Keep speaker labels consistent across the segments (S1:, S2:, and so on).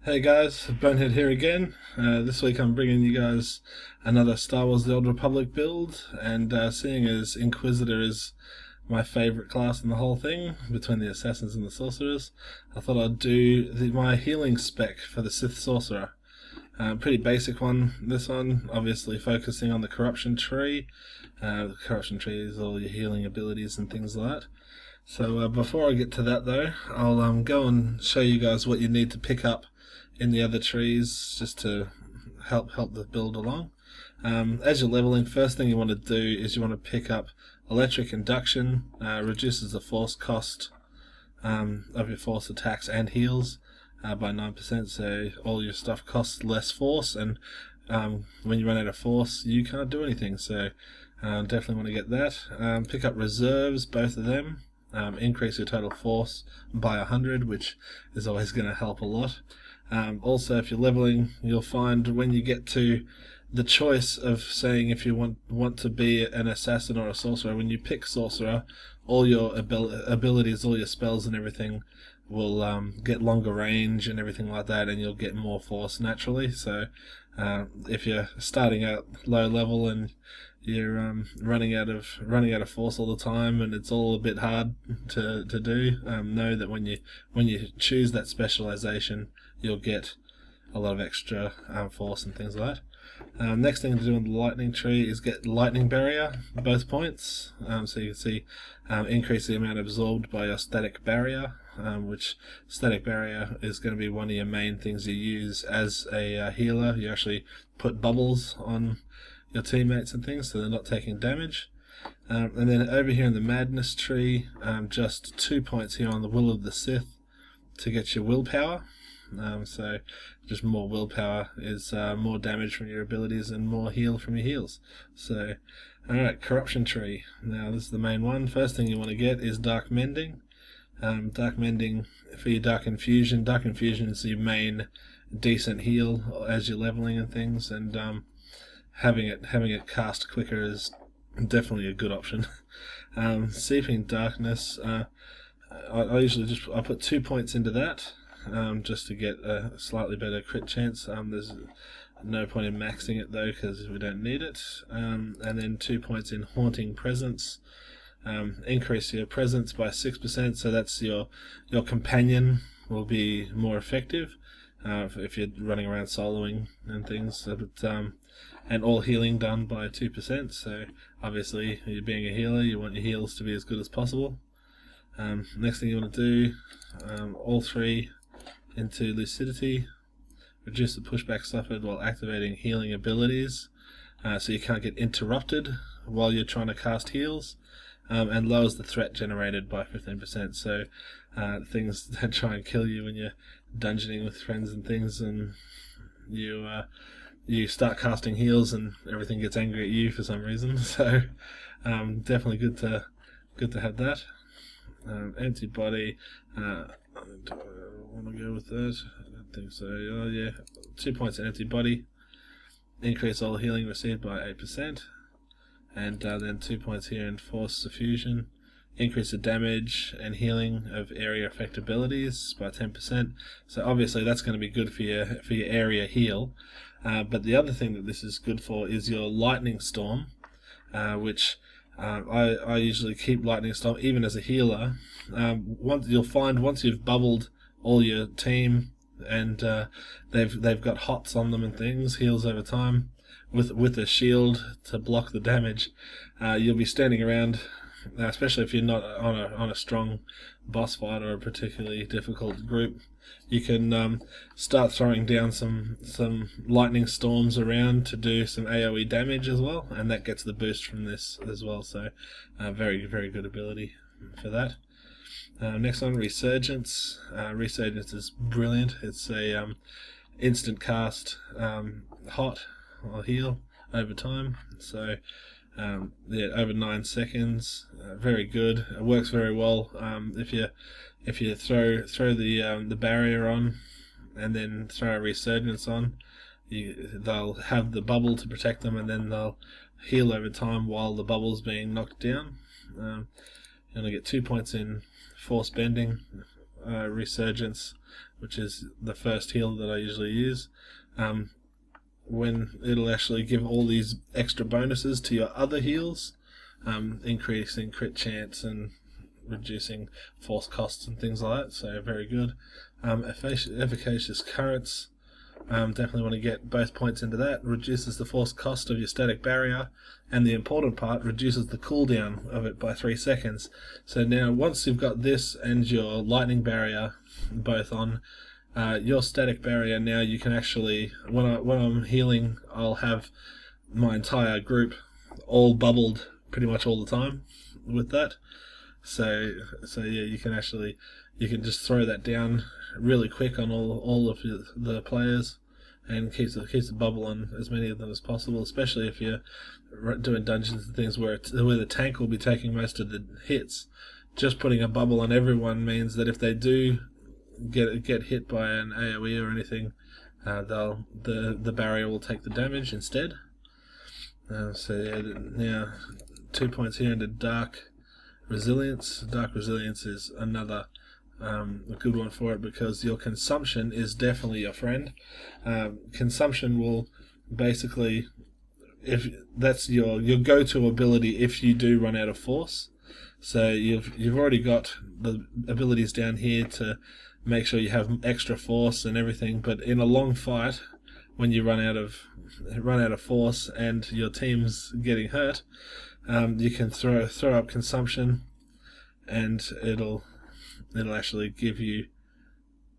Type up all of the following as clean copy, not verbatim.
S1: Hey guys, Bonehead here again. This week I'm bringing you guys another Star Wars The Old Republic build, and seeing as Inquisitor is my favourite class in the whole thing, between the Assassins and the Sorcerers, I thought I'd do my healing spec for the Sith Sorcerer. Pretty basic one, this one, obviously focusing on the Corruption Tree. The Corruption Tree is all your healing abilities and things like that. So before I get to that though, I'll go and show you guys what you need to pick up in the other trees just to help the build along. As you're leveling, first thing you want to do is you want to pick up Electric Induction. Reduces the force cost of your force attacks and heals by 9%, so all your stuff costs less force, and when you run out of force you can't do anything, so definitely want to get that. Pick up Reserves, both of them. Increase your total force by 100, which is always going to help a lot. Also, if you're leveling, you'll find when you get to the choice of saying if you want to be an assassin or a sorcerer, when you pick sorcerer, all your abilities, all your spells and everything will get longer range and everything like that, and you'll get more force naturally. So if you're starting out low level and you're running out of force all the time and it's all a bit hard to do, know that when you choose that specialization, you'll get a lot of extra force and things like that. Next thing to do on the lightning tree is get lightning barrier both points, so you can see increase the amount absorbed by your static barrier, which static barrier is going to be one of your main things you use as a healer. You actually put bubbles on your teammates and things so they're not taking damage. And then over here in the madness tree, just 2 points here on the will of the Sith to get your willpower. So just more willpower is more damage from your abilities and more heal from your heals. So alright, corruption tree. Now this is the main one. First thing you want to get is dark mending. Dark mending for your dark infusion. Dark infusion is your main decent heal as you're leveling and things, and having it cast quicker is definitely a good option. Seeping darkness, I usually I put 2 points into that, just to get a slightly better crit chance. There's no point in maxing it though because we don't need it. And then 2 points in haunting presence. Increase your presence by 6%, so that's your companion will be more effective if you're running around soloing and things. And all healing done by 2%, so obviously you're being a healer, you want your heals to be as good as possible. Next thing you want to do, all three into lucidity. Reduce the pushback suffered while activating healing abilities, so you can't get interrupted while you're trying to cast heals, and lowers the threat generated by 15%, so things that try and kill you when you're dungeoning with friends and things, and you start casting heals and everything gets angry at you for some reason. So definitely good to have that. Antibody, do I want to go with that? I don't think so. Oh yeah, 2 points in antibody. Increase all healing received by 8%. And then 2 points here in force suffusion. Increase the damage and healing of area effect abilities by 10%. So obviously that's going to be good for your area heal. But the other thing that this is good for is your lightning storm, which I usually keep lightning storm even as a healer. You'll find once you've bubbled all your team and they've got hots on them and things, heals over time, with a shield to block the damage, you'll be standing around, especially if you're not on a strong boss fight or a particularly difficult group. You can start throwing down some lightning storms around to do some AoE damage as well, and that gets the boost from this as well, so very, very good ability for that. Next one, Resurgence. Resurgence is brilliant. It's a instant cast hot or heal over time, so yeah, over 9 seconds, very good. It works very well if you throw the barrier on and then throw a resurgence on. They'll have the bubble to protect them, and then they'll heal over time while the bubble's being knocked down. And I get 2 points in force bending, resurgence, which is the first heal that I usually use, when it'll actually give all these extra bonuses to your other heals, increasing crit chance and reducing force costs and things like that, so very good. Efficacious currents, definitely want to get both points into that. Reduces the force cost of your static barrier, and the important part, reduces the cooldown of it by 3 seconds. So now once you've got this and your lightning barrier both on, your static barrier, now you can actually, when I'm healing, I'll have my entire group all bubbled pretty much all the time with that. So yeah, you can just throw that down really quick on all of the players, and keeps the bubble on as many of them as possible, especially if you're doing dungeons and things where the tank will be taking most of the hits. Just putting a bubble on everyone means that if they do get hit by an AoE or anything, the barrier will take the damage instead. So yeah, now 2 points here into Dark Resilience. Dark Resilience is another a good one for it, because your consumption is definitely your friend. Consumption will basically, if that's your go-to ability if you do run out of force. So you've already got the abilities down here to make sure you have extra force and everything, but in a long fight, when you run out of force and your team's getting hurt, you can throw up consumption, and it'll actually give you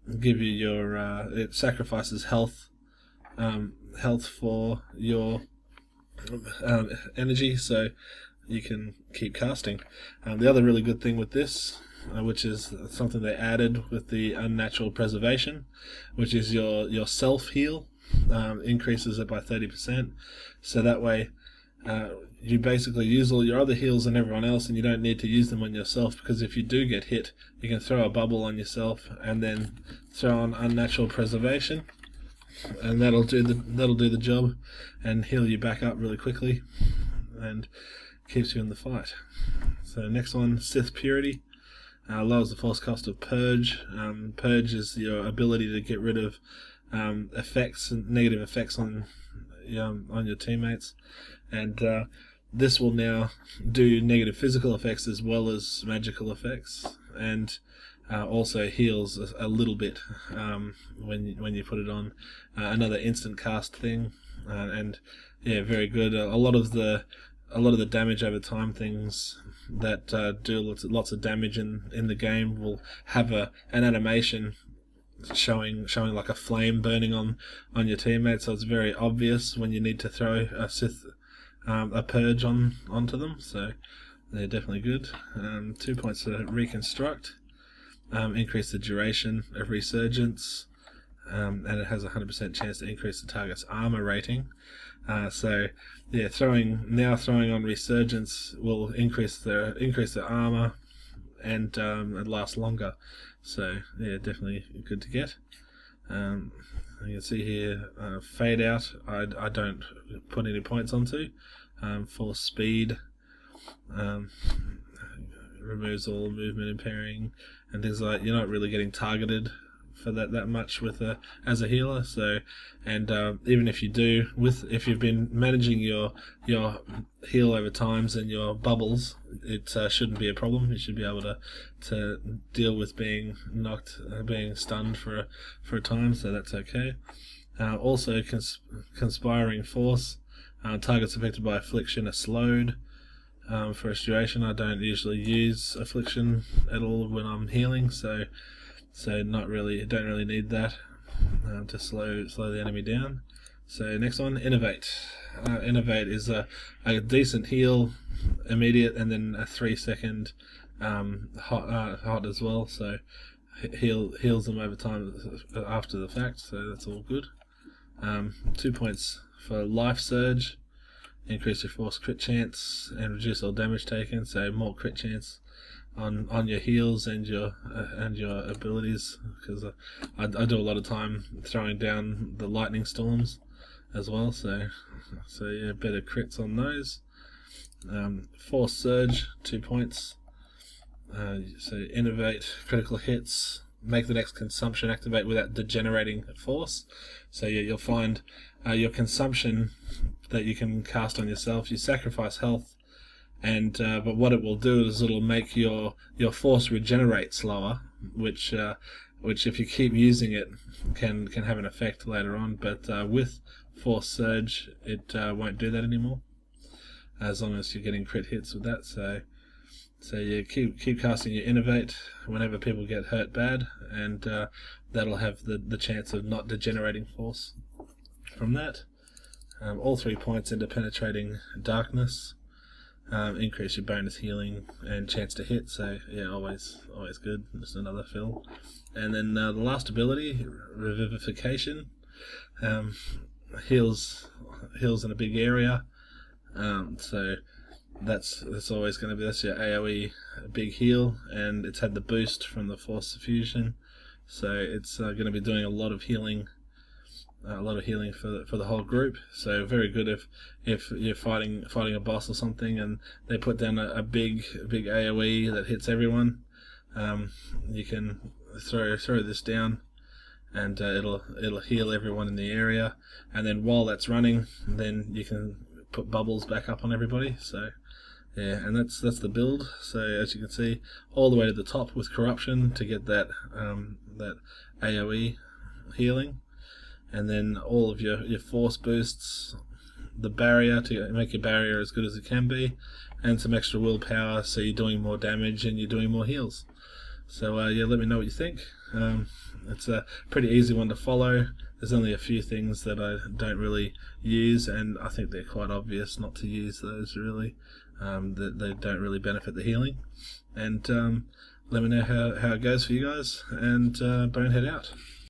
S1: your it sacrifices health for your energy, so you can keep casting. The other really good thing with this, which is something they added with the unnatural preservation, which is your self heal, increases it by 30%. So that way, you basically use all your other heals on everyone else, and you don't need to use them on yourself, because if you do get hit, you can throw a bubble on yourself and then throw on unnatural preservation, and that'll do the job and heal you back up really quickly and keeps you in the fight. So next one, Sith Purity. Lowers the force cost of Purge. Purge is your ability to get rid of negative effects on your teammates, and this will now do negative physical effects as well as magical effects, and also heals a little bit when you put it on. Another instant cast thing, and yeah, very good. A lot of the damage over time things that do lots of damage in the game will have an animation showing like a flame burning on your teammates, so it's very obvious when you need to throw a purge onto them. So they're definitely good. 2 points to Reconstruct. Increase the duration of Resurgence, and it has a 100% chance to increase the target's armor rating. So yeah, throwing on Resurgence will increase their armor and last longer. So yeah, definitely good to get. You can see here, Fade Out, I don't put any points onto. For speed, removes all movement impairing and things like that. You're not really getting targeted for that much as a healer. So, and even if you do, if you've been managing your heal over times and your bubbles, it shouldn't be a problem. You should be able to deal with being stunned for a time, so that's okay. Also, Conspiring Force. Targets affected by affliction are slowed for a duration. I don't usually use affliction at all when I'm healing, so don't really need that to slow the enemy down. So next one, Innovate. Innovate is a decent heal, immediate, and then a 3-second hot as well. So heals them over time after the fact. So that's all good. 2 points for Life Surge. Increase your force crit chance and reduce all damage taken. So more crit chance on your heals and your abilities, because I do a lot of time throwing down the lightning storms as well, so yeah, better crits on those. Force Surge, 2 points. So Innovate, critical hits, make the next consumption activate without degenerating force. So you'll find your consumption that you can cast on yourself, you sacrifice health, and but what it will do is it'll make your force regenerate slower, which if you keep using it can have an effect later on. But with Force Surge, it won't do that anymore, as long as you're getting crit hits with that. So you keep casting your Innovate whenever people get hurt bad, and that'll have the chance of not degenerating force from that. All 3 points into Penetrating Darkness. Increase your bonus healing and chance to hit, so yeah, always good. Just another fill. And then the last ability, Revivification, heals in a big area. So that's always going to be, that's your AoE big heal, and it's had the boost from the Force Suffusion, so it's going to be doing a lot of healing for the whole group. So very good if you're fighting a boss or something and they put down a big AoE that hits everyone. You can throw this down, and it'll heal everyone in the area. And then while that's running, then you can put bubbles back up on everybody. So yeah, and that's the build. So as you can see, all the way to the top with Corruption to get that AoE healing, and then all of your force boosts, the barrier to make your barrier as good as it can be, and some extra willpower, so you're doing more damage and you're doing more heals. So yeah, let me know what you think. It's a pretty easy one to follow. There's only a few things that I don't really use, and I think they're quite obvious not to use those really. That they don't really benefit the healing. And let me know how it goes for you guys, and Bonehead out.